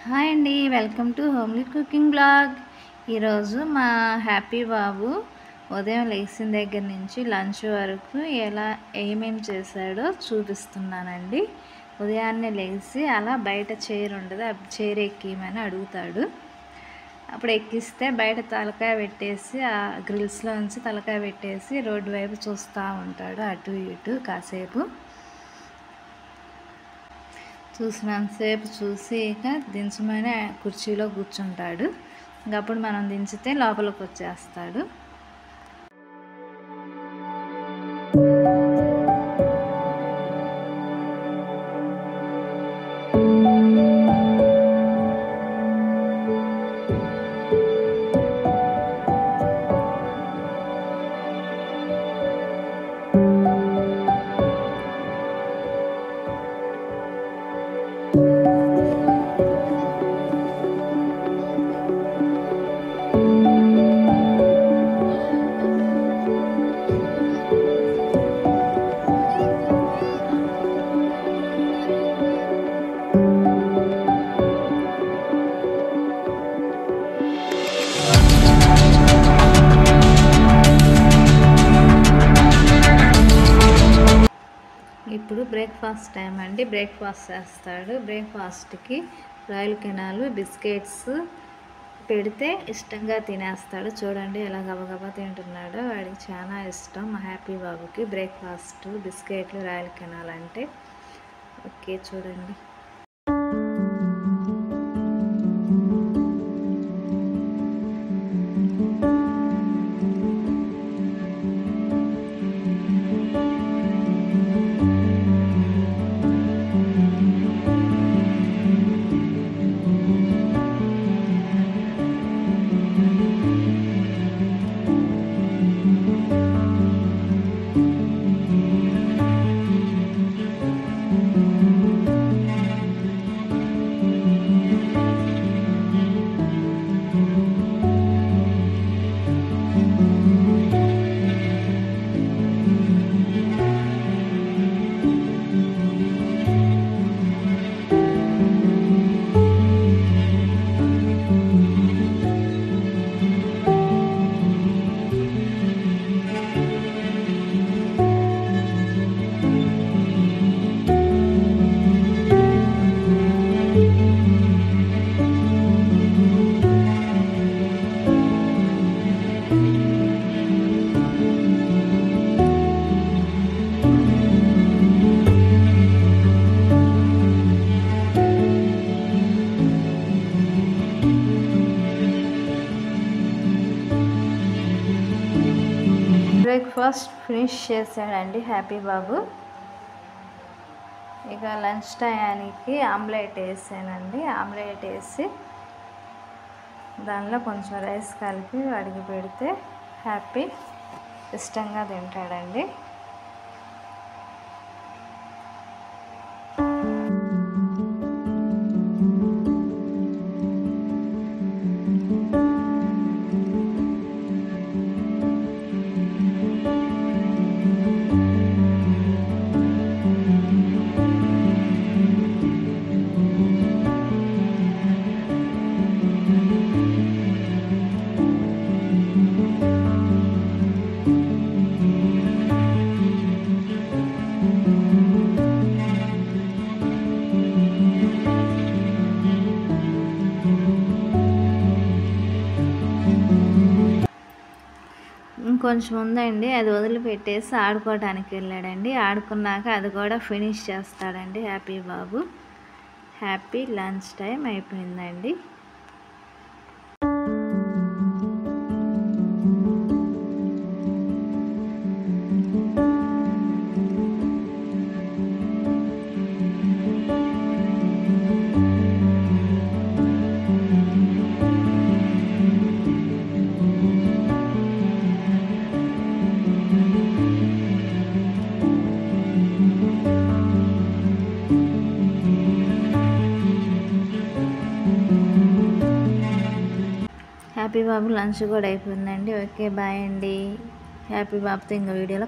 Hi అండి, welcome to homely cooking blog. ఈరోజు మా హ్యాపీ బాబు ఉదయం లేచిన దగ్గర నుంచి లంచ్ వరకు ఏమేమి చేశాడో చూపిస్తున్నానండి. ఉదయాన్నే లేచి అలా బయట చైర్ ఉండదు, ఆ చైర్ ఎక్కిమని అడుగుతాడు. అప్పుడు ఎక్కిస్తే బయట తలకాయ పెట్టేసి ఆ గ్రిల్స్లోంచి తలకాయ పెట్టేసి రోడ్డు వైపు చూస్తూ ఉంటాడు. అటు ఇటు కాసేపు చూసినంతసేపు చూసి ఇక దించమని కుర్చీలో కూర్చుంటాడు. ఇంకప్పుడు మనం దించితే లోపలికి వచ్చేస్తాడు. ఇప్పుడు బ్రేక్ఫాస్ట్ టైం అండి. బ్రేక్ఫాస్ట్ చేస్తాడు. బ్రేక్ఫాస్ట్కి రాయల్ కెనాలు బిస్కెట్స్ పెడితే ఇష్టంగా తినేస్తాడు. చూడండి ఎలా గబగబా తింటున్నాడో. వాడికి చాలా ఇష్టం మా హ్యాపీ బాబుకి బ్రేక్ఫాస్ట్ బిస్కెట్లు రాయల్ కెనాల్ అంటే. ఓకే, చూడండి. బ్రేక్ఫాస్ట్ ఫినిష్ చేశాడండి హ్యాపీ బాబు. ఇక లంచ్ టయానికి ఆమ్లెట్ వేసానండి. ఆమ్లెట్ వేసి దానిలో కొంచెం రైస్ కలిపి వాడికి పెడితే హ్యాపీ ఇష్టంగా తింటాడండి. ఇంకొంచెం ఉందండి, అది వదిలిపెట్టేసి ఆడుకోవడానికి వెళ్ళాడండి. ఆడుకున్నాక అది కూడా ఫినిష్ చేస్తాడండి హ్యాపీ బాబు. హ్యాపీ లంచ్ టైం అయిపోయిందండి. హ్యాపీ బాబు లంచ్ కూడా అయిపోయిందండి. ఓకే, బాయ్ అండి. హ్యాపీ బాబుతో ఇంకో వీడియోలో